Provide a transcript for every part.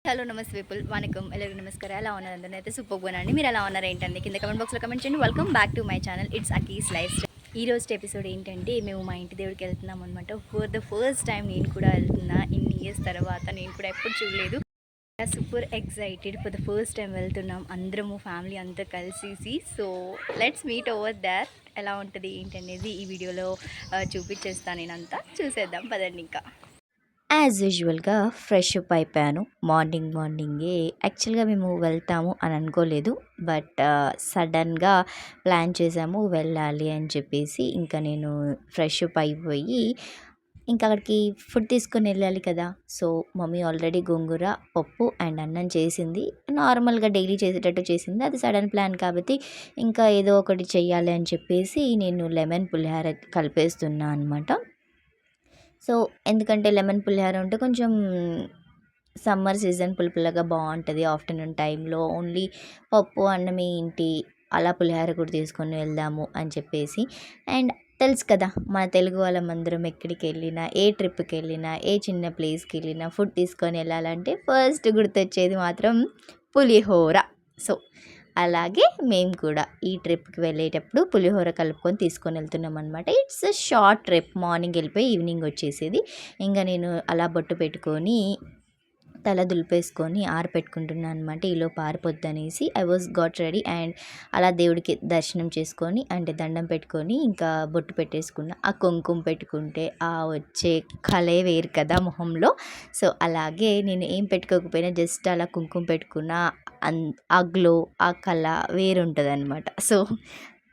Hello నమస్తే people vanakkam ఎల్లరికీ నమస్కారం. ఎలా ఉన్నారు అందరూ? అయితే సూపర్గా అండి. మీరు ఎలా ఉన్నారు ఏంటండి? కింద కమెంట్ బాక్స్లో కమెంట్ చేయండి. Welcome back to my channel it's అకీస్ లైఫ్ స్టైల్. ఈ రోజు ఎపిసోడ్ ఏంటంటే మేము మా ఇంటి దేవుడికి వెళ్తున్నాం అనమాట. ఫర్ ద ఫస్ట్ టైం నేను కూడా వెళ్తున్నా ఇన్ని ఇయర్స్ తర్వాత. నేను కూడా ఎప్పుడు చూడలేదు. Super excited. For the first time వెళ్తున్నాం అందరము ఫ్యామిలీ అంతా కలిసి. So let's meet over that. ఎలా ఉంటుంది ఏంటనేది ఈ వీడియోలో చూపించేస్తాను. నేనంతా చూసేద్దాం పదండి. ఇంకా యాజ్ యూజువల్గా ఫ్రెష్ అప్ అయిపోయాను మార్నింగే. యాక్చువల్గా మేము వెళ్తాము అని అనుకోలేదు, బట్ సడన్గా ప్లాన్ చేసాము వెళ్ళాలి అని చెప్పేసి. ఇంకా నేను ఫ్రెష్ అప్ అయిపోయి ఇంకా అక్కడికి ఫుడ్ తీసుకొని వెళ్ళాలి కదా. సో మమ్మీ ఆల్రెడీ గోంగూర పప్పు అండ్ అన్నం చేసింది, నార్మల్గా డైలీ చేసేటట్టు చేసింది. అది సడన్ ప్లాన్ కాబట్టి ఇంకా ఏదో ఒకటి చెయ్యాలి అని చెప్పేసి నేను లెమన్ పులిహోర కలిపేస్తున్నా అనమాట. సో ఎందుకంటే లెమన్ పులిహోర ఉంటే కొంచెం సమ్మర్ సీజన్ పులుపులుగా బాగుంటుంది. ఆఫ్టర్నూన్ టైంలో ఓన్లీ పప్పు అన్నం ఏంటి, అలా పులిహోర కూడా తీసుకొని వెళ్దాము అని చెప్పేసి. అండ్ తెలుసు కదా, మన తెలుగు వాళ్ళమందరం ఎక్కడికి వెళ్ళినా, ఏ ట్రిప్కి వెళ్ళినా, ఏ చిన్న ప్లేస్కి వెళ్ళినా ఫుడ్ తీసుకొని వెళ్ళాలంటే ఫస్ట్ గుర్తొచ్చేది మాత్రం పులిహోర. సో అలాగే మేము కూడా ఈ ట్రిప్కి వెళ్ళేటప్పుడు పులిహోర కలుపుకొని తీసుకొని వెళ్తున్నాం అనమాట. It's a short trip. Morning వెళ్ళిపోయి ఈవినింగ్ వచ్చేసేది. ఇంకా నేను అలా బొట్టు పెట్టుకొని తల దులిపేసుకొని ఆరపెట్టుకుంటున్నాను అనమాట. ఈలోపు ఆరిపోద్దనేసి I was got ready and అలా దేవుడికి దర్శనం చేసుకొని అంటే దండం పెట్టుకొని ఇంకా బొట్టు పెట్టేసుకున్న. ఆ కుంకుమ పెట్టుకుంటే ఆ వచ్చే కళే వేరు కదా మొహంలో. సో అలాగే నేను ఏం పెట్టుకోకపోయినా జస్ట్ అలా కుంకుమ పెట్టుకున్న ఆ గ్లో, ఆ కళ వేరుంటుంది అనమాట. సో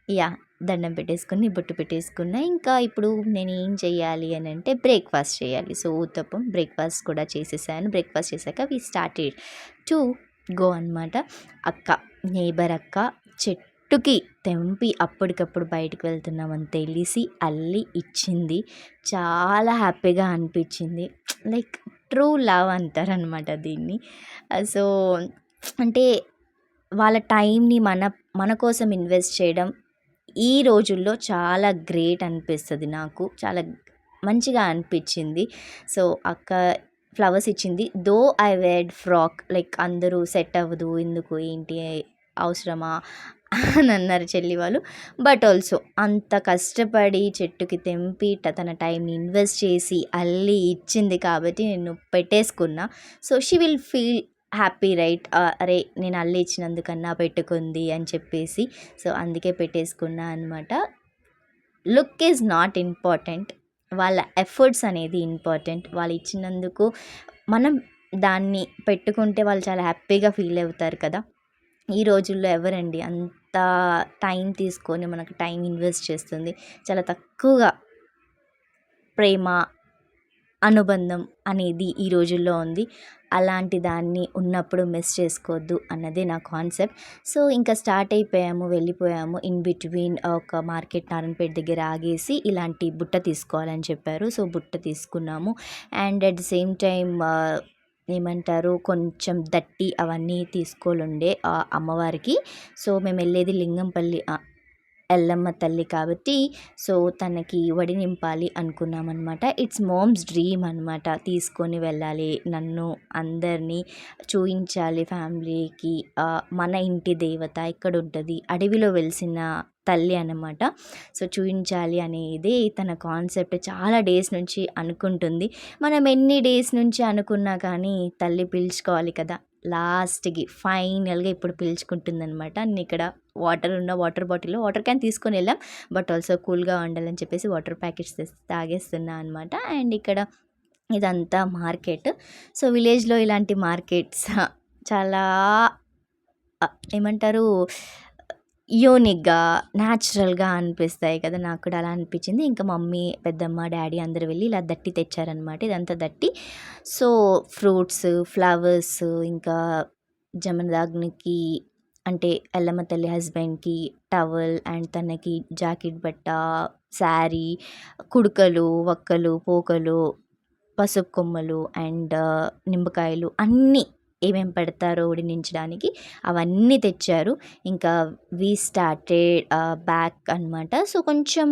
యా, దండం పెట్టేసుకొని బొట్టు పెట్టేసుకున్న. ఇంకా ఇప్పుడు నేను ఏం చేయాలి అని అంటే బ్రేక్ఫాస్ట్ చేయాలి. సో ఊతప్పం బ్రేక్ఫాస్ట్ కూడా చేసేసాను. బ్రేక్ఫాస్ట్ చేశాక వి స్టార్టెడ్ టు గో అనమాట. నేబర్ అక్క చెట్టుకి తెంపి అప్పటికప్పుడు బయటకు వెళ్తున్నామని తెలిసి అల్లి ఇచ్చింది. చాలా హ్యాపీగా అనిపించింది. లైక్ ట్రూ లవ్ అంటారనమాట దీన్ని. సో అంటే వాళ్ళ టైంని మన కోసం ఇన్వెస్ట్ చేయడం ఈ రోజుల్లో చాలా గ్రేట్ అనిపిస్తుంది. నాకు చాలా మంచిగా అనిపించింది. సో అక్క ఫ్లవర్స్ ఇచ్చింది. Though I where'd frock, like అందరూ సెట్ అవ్వదు, ఎందుకు ఏంటి అవసరమా అని అన్నారు చెల్లి వాళ్ళు. బట్ ఆల్సో అంత కష్టపడి చెట్టుకి తెంపి తన టైంని ఇన్వెస్ట్ చేసి అల్లి ఇచ్చింది కాబట్టి నేను పెట్టేసుకున్నా. So she will feel happy right. అరే నేను అల్లి ఇచ్చినందుకన్నా పెట్టుకుంది అని చెప్పేసి. సో అందుకే పెట్టేసుకున్నా అనమాట. లుక్ ఈజ్ నాట్ ఇంపార్టెంట్, వాళ్ళ ఎఫర్ట్స్ అనేది ఇంపార్టెంట్. వాళ్ళు ఇచ్చినందుకు మనం దాన్ని పెట్టుకుంటే వాళ్ళు చాలా హ్యాపీగా ఫీల్ అవుతారు కదా. ఈ రోజుల్లో ఎవరండి అంత టైం తీసుకొని మనకు టైం ఇన్వెస్ట్ చేస్తుంది? చాలా తక్కువగా ప్రేమ అనుబంధం అనేది ఈ రోజుల్లో ఉంది. అలాంటి దాన్ని ఉన్నప్పుడు మిస్ చేసుకోవద్దు అన్నదే నా కాన్సెప్ట్. సో ఇంకా స్టార్ట్ అయిపోయాము, వెళ్ళిపోయాము. ఇన్ బిట్వీన్ ఒక మార్కెట్ నారాయణపేట దగ్గర ఆగేసి ఇలాంటి బుట్ట తీసుకోవాలని చెప్పారు. సో బుట్ట తీసుకున్నాము. And at the same time ఏమంటారు, కొంచెం దట్టి అవన్నీ తీసుకోవాలండే అమ్మవారికి. సో మేము వెళ్ళేది లింగంపల్లి ఎల్లమ్మ తల్లి కాబట్టి సో తనకి వడి నింపాలి అనుకున్నామన్నమాట. ఇట్స్ మామ్స్ డ్రీమ్ అనమాట. తీసుకొని వెళ్ళాలి, నన్ను అందరినీ చూయించాలి ఫ్యామిలీకి. మన ఇంటి దేవత ఇక్కడ ఉంటుంది, అడవిలో వెలిసిన తల్లి అన్నమాట. సో చూయించాలి అనేది తన కాన్సెప్ట్. చాలా డేస్ నుంచి అనుకుంటుంది. మనం ఎన్ని డేస్ నుంచి అనుకున్నా కానీ తల్లి పిలుచుకోవాలి కదా. లాస్ట్కి ఫైనల్గా ఇప్పుడు పిలుచుకుంటుందనమాట. నేను ఇక్కడ వాటర్ బాటిల్లో వాటర్ క్యాన్ తీసుకొని వెళ్ళాం, బట్ ఆల్సో కూల్గా ఉండాలని చెప్పేసి వాటర్ ప్యాకెట్స్ తెసి తాగేస్తున్నా అనమాట. అండ్ ఇక్కడ ఇదంతా మార్కెట్. సో విలేజ్లో ఇలాంటి మార్కెట్స్ చాలా ఏమంటారు, యూనిక్గా న్యాచురల్గా అనిపిస్తాయి కదా. నాకు కూడా అలా అనిపించింది. ఇంకా మమ్మీ, పెద్దమ్మ, డాడీ అందరూ వెళ్ళి ఇలా దట్టి తెచ్చారనమాట. ఇదంతా దట్టి. సో ఫ్రూట్స్, ఫ్లవర్స్, ఇంకా జమదాగ్నికి అంటే ఎల్లమ్మ తల్లి హస్బెండ్కి టవల్ అండ్ తనకి జాకెట్ బట్ట, శారీ, కుడుకలు, వక్కలు, పోకలు, పసుపు కొమ్మలు అండ్ నిమ్మకాయలు అన్నీ ఏమేమి పెడతారో ఉడినించడానికి అవన్నీ తెచ్చారు. ఇంకా వి స్టార్టెడ్ బ్యాక్ అనమాట. సో కొంచెం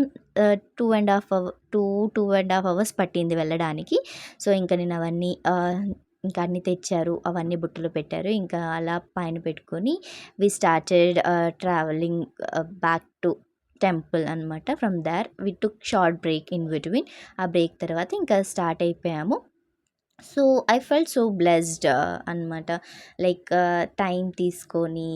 2.5 అవర్స్ పట్టింది వెళ్ళడానికి. సో ఇంకా నేను అవన్నీ ఇంకా అన్నీ తెచ్చారు, అవన్నీ బుట్టలో పెట్టారు. ఇంకా అలా పైన పెట్టుకొని we started travelling back to temple అనమాట. From there we took short break in between. ఆ బ్రేక్ తర్వాత ఇంకా స్టార్ట్ అయిపోయాము. So I felt so blessed అనమాట. లైక్ టైం తీసుకొని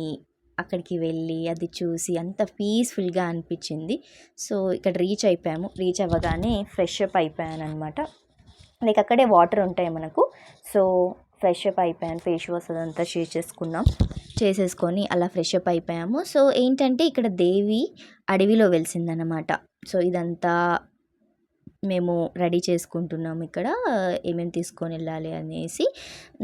అక్కడికి వెళ్ళి అది చూసి అంత పీస్ఫుల్గా అనిపించింది. సో ఇక్కడ రీచ్ అయిపోయాము. రీచ్ అవ్వగానే ఫ్రెష్ అప్ అయిపోయాను అనమాట. లైక్ అక్కడే వాటర్ ఉంటాయి మనకు. సో ఫ్రెష్ అప్ అయిపోయాను, ఫేస్ వాష్ అదంతా చేసేసుకొని అలా ఫ్రెష్ అప్ అయిపోయాము. సో ఏంటంటే ఇక్కడ దేవి అడవిలో వెలిసిందనమాట. సో ఇదంతా మేము రెడీ చేసుకుంటున్నాము ఇక్కడ, ఏమేమి తీసుకొని వెళ్ళాలి అనేసి.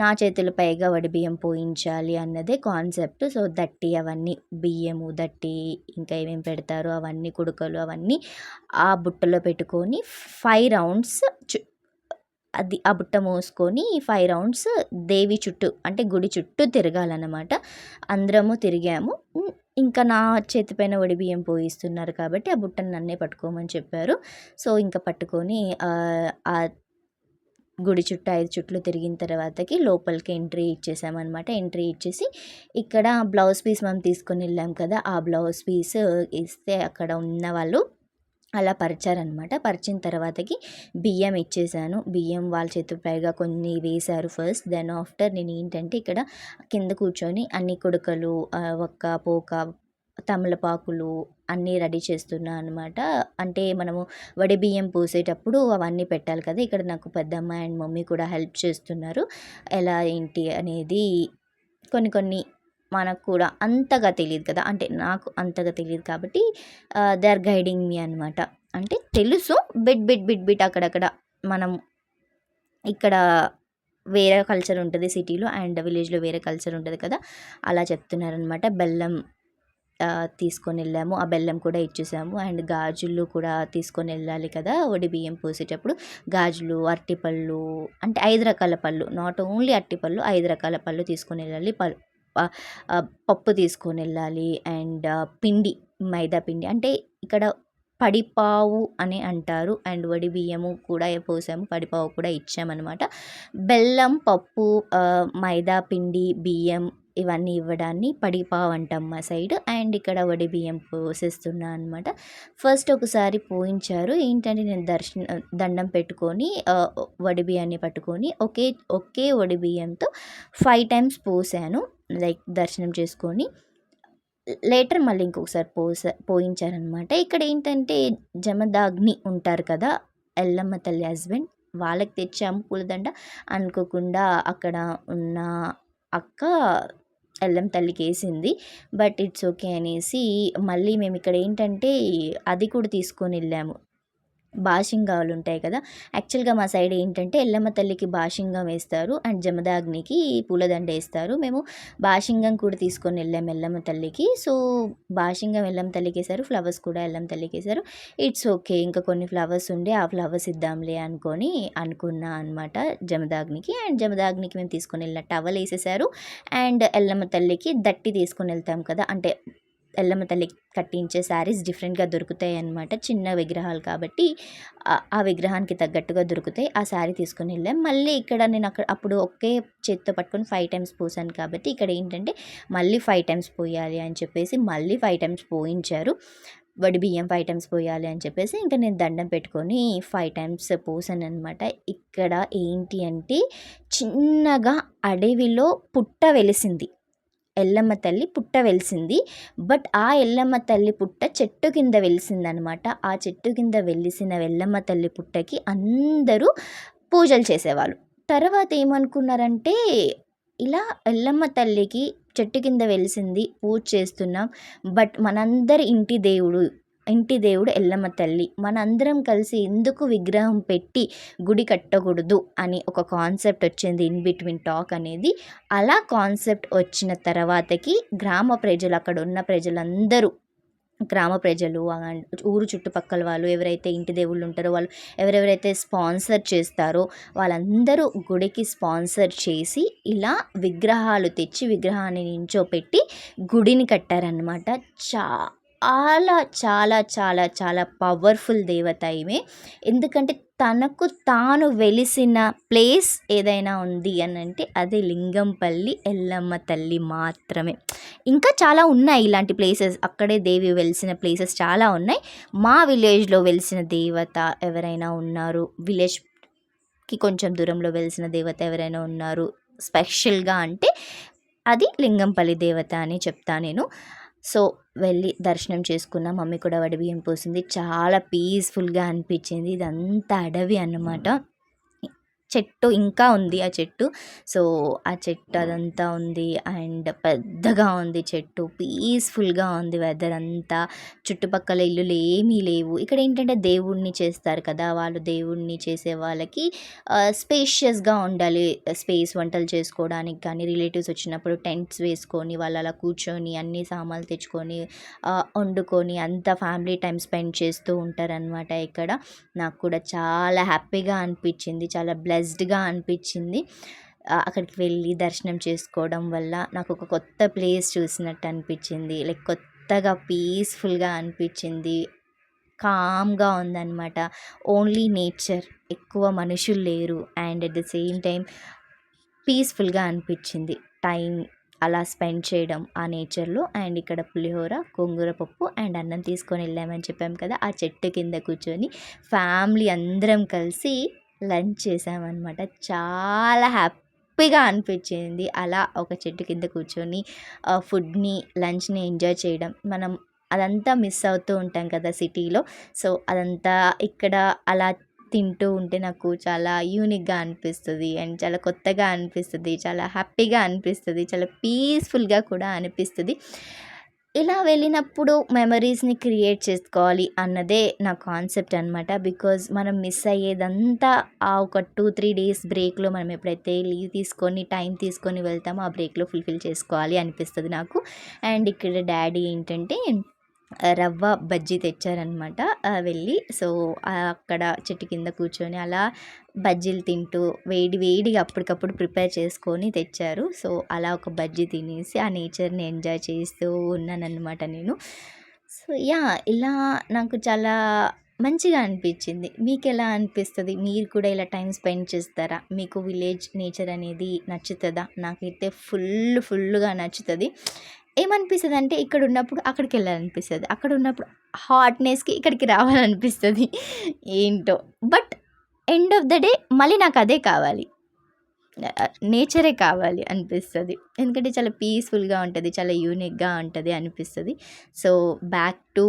నా చేతుల పైగా వడిబియ్యం పోయించాలి అన్నదే కాన్సెప్ట్. సో దట్టి అవన్నీ బియ్యము దట్టి ఇంకా ఏమేమి పెడతారో అవన్నీ కుడుకలు అవన్నీ ఆ బుట్టలో పెట్టుకొని 5 రౌండ్స్ అది ఆ బుట్ట మోసుకొని 5 రౌండ్స్ దేవి చుట్టూ అంటే గుడి చుట్టూ తిరగాలన్నమాట. అందరము తిరిగాము. ఇంకా నా చేతి పైన వడిబియ్యం పోయిస్తున్నారు కాబట్టి ఆ బుట్టను నన్నే పట్టుకోమని చెప్పారు. సో ఇంకా పట్టుకొని ఆ గుడి చుట్టూ 5 చుట్లు తిరిగిన తర్వాతకి లోపలికి ఎంట్రీ ఇచ్చేసామన్నమాట. ఎంట్రీ ఇచ్చేసి ఇక్కడ బ్లౌజ్ పీస్ మనం తీసుకొని వెళ్ళాం కదా, ఆ బ్లౌజ్ పీస్ ఇస్తే అక్కడ ఉన్న వాళ్ళు అలా పరిచారనమాట. పరిచిన తర్వాతకి బియ్యం ఇచ్చేసాను. బియ్యం వాళ్ళ చేతుల పైగా కొన్ని వేశారు ఫస్ట్. దెన్ ఆఫ్టర్ నేను ఏంటంటే ఇక్కడ కింద కూర్చొని అన్ని కుడకలు, ఒక్క పోక, తమలపాకులు అన్నీ రెడీ చేస్తున్నా అనమాట. అంటే మనము వడి బియ్యం పోసేటప్పుడు అవన్నీ పెట్టాలి కదా. ఇక్కడ నాకు పెద్దమ్మ అండ్ మమ్మీ కూడా హెల్ప్ చేస్తున్నారు. ఎలా ఏంటి అనేది కొన్ని మనకు కూడా అంతగా తెలియదు కదా, అంటే నాకు అంతగా తెలియదు కాబట్టి దే ఆర్ గైడింగ్ మీ అనమాట. అంటే తెలుసు బిట్ అక్కడక్కడ. మనం ఇక్కడ వేరే కల్చర్ ఉంటుంది సిటీలో అండ్ విలేజ్లో వేరే కల్చర్ ఉంటుంది కదా, అలా చెప్తున్నారనమాట. బెల్లం తీసుకొని వెళ్ళాము, ఆ బెల్లం కూడా ఇచ్చేసాము. అండ్ గాజులు కూడా తీసుకొని వెళ్ళాలి కదా వడి బియ్యం పోసేటప్పుడు. గాజులు, అరటిపళ్ళు, అంటే 5 రకాల పళ్ళు, నాట్ ఓన్లీ అరటిపళ్ళు, 5 రకాల పళ్ళు తీసుకొని వెళ్ళాలి. పప్పు తీసుకొని వెళ్ళాలి. అండ్ పిండి, మైదా పిండి, అంటే ఇక్కడ పడిపావు అని అంటారు. అండ్ వడి బియ్యము కూడా పోసాము, పడిపావు కూడా ఇచ్చామన్నమాట. బెల్లం, పప్పు, మైదా పిండి, బియ్యం ఇవన్నీ ఇవ్వడాన్ని పడిపావు అంటాం మా సైడ్. అండ్ ఇక్కడ వడి బియ్యం పోసేస్తున్నా అనమాట. ఫస్ట్ ఒకసారి పోయించారు. ఏంటంటే నేను దండం పెట్టుకొని వడి బియ్యాన్ని పట్టుకొని ఒకే వడి బియ్యంతో 5 టైమ్స్ పోసాను. లైక్ దర్శనం చేసుకొని లేటర్ మళ్ళీ ఇంకొకసారి పోయించారనమాట. ఇక్కడ ఏంటంటే జమదాగ్ని ఉంటారు కదా, ఎల్లమ్మ తల్లి హస్బెండ్, వాళ్ళకి తెచ్చాము పూలదండ. అనుకోకుండా అక్కడ ఉన్న అక్క ఎల్లమ్మ తల్లికి వేసింది. బట్ ఇట్స్ ఓకే అనేసి మళ్ళీ మేము ఇక్కడ ఏంటంటే అది కూడా తీసుకొని వెళ్ళాము. బాషింగాలు ఉంటాయి కదా, యాక్చువల్గా మా సైడ్ ఏంటంటే ఎల్లమ్మ తల్లికి బాషింగం వేస్తారు అండ్ జమదాగ్నికి పూలదండ వేస్తారు. మేము బాషింగం కూడా తీసుకొని వెళ్ళాము ఎల్లమ్మ తల్లికి. సో బాషింగం ఎల్లమ్మ తల్లికి వేశారు, ఫ్లవర్స్ కూడా ఎల్లమ్మ తల్లికి వేశారు. ఇట్స్ ఓకే, ఇంకా కొన్ని ఫ్లవర్స్ ఉండే ఆ ఫ్లవర్స్ ఇద్దాంలే అనుకున్నా అనమాట జమదాగ్నికి. అండ్ జమదాగ్నికి మేము తీసుకొని వెళ్ళిన టవల్ వేసేసారు. అండ్ ఎల్లమ్మ తల్లికి దట్టి తీసుకొని వెళ్తాం కదా, అంటే ఎల్లమ్మ తల్లికి కట్టించే శారీస్ డిఫరెంట్గా దొరుకుతాయి అన్నమాట. చిన్న విగ్రహాలు కాబట్టి ఆ విగ్రహానికి తగ్గట్టుగా దొరుకుతాయి. ఆ శారీ తీసుకొని వెళ్ళాం. మళ్ళీ ఇక్కడ నేను అప్పుడు ఒకే చేత్తో పట్టుకొని 5 టైమ్స్ పోసాను కాబట్టి ఇక్కడ ఏంటంటే మళ్ళీ 5 టైమ్స్ పోయాలి అని చెప్పేసి మళ్ళీ 5 టైమ్స్ పోయించారు. వడి బియ్యం 5 టైమ్స్ పోయాలి అని చెప్పేసి ఇంకా నేను దండం పెట్టుకొని 5 టైమ్స్ పోసాను అనమాట. ఇక్కడ ఏంటి అంటే చిన్నగా అడవిలో పుట్ట వెలిసింది, ఎల్లమ్మ తల్లి పుట్ట వెలిసింది. బట్ ఆ ఎల్లమ్మ తల్లి పుట్ట చెట్టు కింద వెలిసిందనమాట. ఆ చెట్టు కింద వెలిసిన ఎల్లమ్మ తల్లి పుట్టకి అందరూ పూజలు చేసేవాళ్ళు. తర్వాత ఏమనుకున్నారంటే ఇలా ఎల్లమ్మ తల్లికి చెట్టు కింద వెలిసింది, పూజ చేస్తున్నాం, బట్ మనందరి ఇంటి దేవుడు ఎల్లమ్మ తల్లి, మనందరం కలిసి ఎందుకు విగ్రహం పెట్టి గుడి కట్టకూడదు అని ఒక కాన్సెప్ట్ వచ్చింది, ఇన్ బిట్వీన్ టాక్ అనేది. అలా కాన్సెప్ట్ వచ్చిన తర్వాతకి గ్రామ ప్రజలు, అక్కడ ఉన్న ప్రజలందరూ, గ్రామ ప్రజలు, ఊరు చుట్టుపక్కల వాళ్ళు, ఎవరైతే ఇంటి దేవుళ్ళు ఉంటారో వాళ్ళు, ఎవరెవరైతే స్పాన్సర్ చేస్తారో వాళ్ళందరూ గుడికి స్పాన్సర్ చేసి ఇలా విగ్రహాలు తెచ్చి విగ్రహాన్ని నించోపెట్టి గుడిని కట్టారనమాట. చాలా చాలా చాలా చాలా పవర్ఫుల్ దేవత ఈమె. ఎందుకంటే తనకు తాను వెలిసిన ప్లేస్ ఏదైనా ఉంది అని అంటే అది లింగంపల్లి ఎల్లమ్మ తల్లి మాత్రమే. ఇంకా చాలా ఉన్నాయి ఇలాంటి ప్లేసెస్, అక్కడే దేవి వెలిసిన ప్లేసెస్ చాలా ఉన్నాయి. మా విలేజ్లో వెలిసిన దేవత ఎవరైనా ఉన్నారు, విలేజ్కి కొంచెం దూరంలో వెలిసిన దేవత ఎవరైనా ఉన్నారు స్పెషల్గా అంటే అది లింగంపల్లి దేవత అని చెప్తా నేను. సో వెళ్ళి దర్శనం చేసుకున్న, మమ్మీ కూడా వడిబియ్యం పోసింది. చాలా పీస్ఫుల్గా అనిపించింది. ఇదంతా అడవి అన్నమాట. చెట్టు ఇంకా ఉంది ఆ చెట్టు. సో ఆ చెట్టు అదంతా ఉంది అండ్ పెద్దగా ఉంది చెట్టు. పీస్ఫుల్గా ఉంది వెదర్ అంతా. చుట్టుపక్కల ఇల్లులు ఏమీ లేవు. ఇక్కడ ఏంటంటే దేవుణ్ణి చేస్తారు కదా, వాళ్ళు దేవుణ్ణి చేసే వాళ్ళకి స్పేషియస్గా ఉండాలి స్పేస్, వంటలు చేసుకోవడానికి కానీ, రిలేటివ్స్ వచ్చినప్పుడు టెంట్స్ వేసుకొని వాళ్ళు అలా కూర్చొని అన్ని సామాన్లు తెచ్చుకొని వండుకొని అంత ఫ్యామిలీ టైం స్పెండ్ చేస్తూ ఉంటారనమాట ఇక్కడ. నాకు కూడా చాలా హ్యాపీగా అనిపించింది, చాలా బ్లెస్డ్గా అనిపించింది. అక్కడికి వెళ్ళి దర్శనం చేసుకోవడం వల్ల నాకు ఒక కొత్త ప్లేస్ చూసినట్టు అనిపించింది. లైక్ కొత్తగా పీస్ఫుల్గా అనిపించింది. కామ్గా ఉందన్నమాట. ఓన్లీ నేచర్, ఎక్కువ మనుషులు లేరు and at the same time పీస్ఫుల్గా అనిపించింది టైం అలా స్పెండ్ చేయడం ఆ నేచర్లో. అండ్ ఇక్కడ పులిహోర, గోంగూర పప్పు అండ్ అన్నం తీసుకొని వెళ్ళామని చెప్పాం కదా, ఆ చెట్టు కింద కూర్చొని ఫ్యామిలీ అందరం కలిసి లంచ్ చేసామన్నమాట. చాలా హ్యాపీగా అనిపించింది అలా ఒక చెట్టు కింద కూర్చొని ఫుడ్ని, లంచ్ని ఎంజాయ్ చేయడం. మనం అదంతా మిస్ అవుతూ ఉంటాం కదా సిటీలో. సో అదంతా ఇక్కడ అలా తింటూ ఉంటే నాకు చాలా యూనిక్గా అనిపిస్తుంది అండ్ చాలా కొత్తగా అనిపిస్తుంది, చాలా హ్యాపీగా అనిపిస్తుంది, చాలా పీస్ఫుల్గా కూడా అనిపిస్తుంది. ఇలా వెళ్ళినప్పుడు మెమరీస్ని క్రియేట్ చేసుకోవాలి అన్నదే నా కాన్సెప్ట్ అనమాట. బికాజ్ మనం మిస్ అయ్యేదంతా ఆ ఒక 2-3 డేస్ బ్రేక్లో మనం ఎప్పుడైతే లీవ్ తీసుకొని టైం తీసుకొని వెళ్తామో ఆ బ్రేక్లో ఫుల్ఫిల్ చేసుకోవాలి అనిపిస్తుంది నాకు. అండ్ ఇక్కడ డాడీ ఏంటంటే రవ్వ బజ్జీ తెచ్చారనమాట వెళ్ళి. సో అక్కడ చెట్టు కింద కూర్చొని అలా బజ్జీలు తింటూ వేడి వేడిగా అప్పటికప్పుడు ప్రిపేర్ చేసుకొని తెచ్చారు. సో అలా ఒక బజ్జీ తినేసి ఆ నేచర్ని ఎంజాయ్ చేస్తూ ఉన్నానన్నమాట నేను. సో ఇలా నాకు చాలా మంచిగా అనిపించింది. మీకు ఎలా అనిపిస్తుంది? మీరు కూడా ఇలా టైం స్పెండ్ చేస్తారా? మీకు విలేజ్ నేచర్ అనేది నచ్చుతుందా? నాకైతే ఫుల్గా నచ్చుతుంది. ఏమనిపిస్తుంది అంటే ఇక్కడ ఉన్నప్పుడు అక్కడికి వెళ్ళాలనిపిస్తుంది, అక్కడ ఉన్నప్పుడు హాట్నెస్కి ఇక్కడికి రావాలనిపిస్తుంది. ఏంటో but end of the day మళ్ళీ నాకు అదే కావాలి, నేచరే కావాలి అనిపిస్తుంది. ఎందుకంటే చాలా పీస్ఫుల్గా ఉంటుంది, చాలా యూనిక్గా ఉంటుంది అనిపిస్తుంది. So back to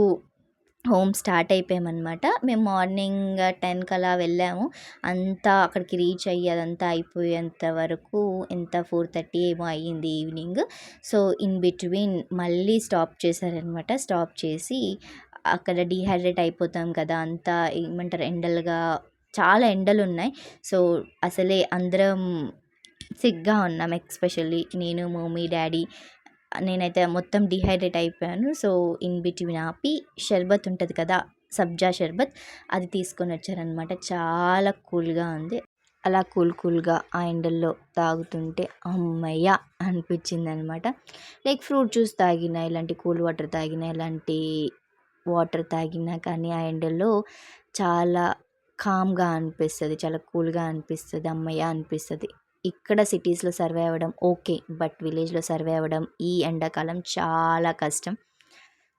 home start అయిపోయామన్నమాట. మేము మార్నింగ్ 10 కలా వెళ్ళాము. అంతా అక్కడికి రీచ్ అయ్యి అదంతా అయిపోయేంత వరకు ఎంత 4:30 ఏమో అయ్యింది ఈవినింగ్. సో ఇన్ బిట్వీన్ మళ్ళీ స్టాప్ చేశారనమాట. స్టాప్ చేసి అక్కడ డీహైడ్రేట్ అయిపోతాం కదా, అంతా ఏమంటారు ఎండలుగా, చాలా ఎండలు ఉన్నాయి. సో అసలే అందరం సిక్గా ఉన్నాం, ఎస్పెషల్లీ నేను, మమ్మీ, డాడీ. నేనైతే మొత్తం డీహైడ్రేట్ అయిపోయాను. సో ఇన్ బిట్వీన్ ఆపి షర్బత్ ఉంటుంది కదా, సబ్జా షర్బత్, అది తీసుకొని వచ్చారనమాట. చాలా కూల్గా ఉంది. అలా కూల్గా ఆ ఎండల్లో తాగుతుంటే అమ్మయ్య అనిపించింది అనమాట. లైక్ ఫ్రూట్ జ్యూస్ తాగిన, ఇలాంటి కూల్ వాటర్ తాగిన, ఇలాంటి వాటర్ తాగినా కానీ ఆ ఎండల్లో చాలా కామ్గా అనిపిస్తుంది, చాలా కూల్గా అనిపిస్తుంది, అమ్మయ్య అనిపిస్తుంది. ఇక్కడ సిటీస్లో సర్వే అవ్వడం ఓకే, బట్ విలేజ్లో సర్వే అవ్వడం ఈ ఎండాకాలం చాలా కష్టం.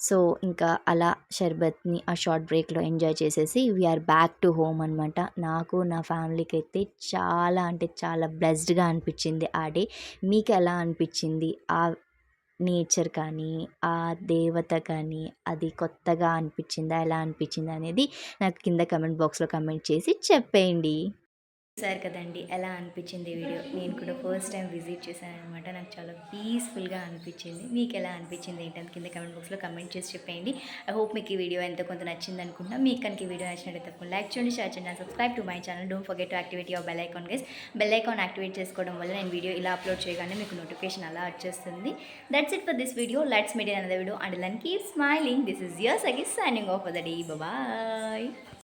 సో ఇంకా అలా షర్బత్ని ఆ షార్ట్ బ్రేక్లో ఎంజాయ్ చేసేసి వీఆర్ బ్యాక్ టు హోమ్ అనమాట. నాకు నా ఫ్యామిలీకి అయితే చాలా అంటే చాలా బ్లెస్డ్గా అనిపించింది ఆ డే. మీకు ఎలా అనిపించింది? ఆ నేచర్ కానీ, ఆ దేవత కానీ, అది కొత్తగా అనిపించిందా, ఎలా అనిపించింది అనేది నాకు కింద కమెంట్ బాక్స్లో కమెంట్ చేసి చెప్పేయండి. చూసారు కదండి ఎలా అనిపించింది వీడియో. నేను కూడా ఫస్ట్ టైం విజిట్ చేశాను అనమాట. నాకు చాలా పీస్ఫుల్గా అనిపించింది. మీకు ఎలా అనిపించింది ఏంటంటే కింద కమెంట్ బాక్స్లో కమెంట్ చేసి చెప్పేయండి. ఐ హోప్ మీకు ఈ వీడియో ఎంతో కొంత నచ్చింది అనుకుంటున్నా. మీకు కనుక ఈ వీడియో నచ్చినట్లయితే తప్పకుండా లైక్ చేయండి, షేర్ చేయండి, subscribe to my channel. Don't forget to activate your bell icon guys. Bell icon activate చేసుకోవడం వల్ల నేను వీడియో ఇలా అప్లోడ్ చేయగానే మీకు నోటిఫికేషన్ అలా వచ్చేస్తుంది. That's it for this video. Let's meet in another video and then keep smiling. This is your సగీస్ signing off for the day. Bye.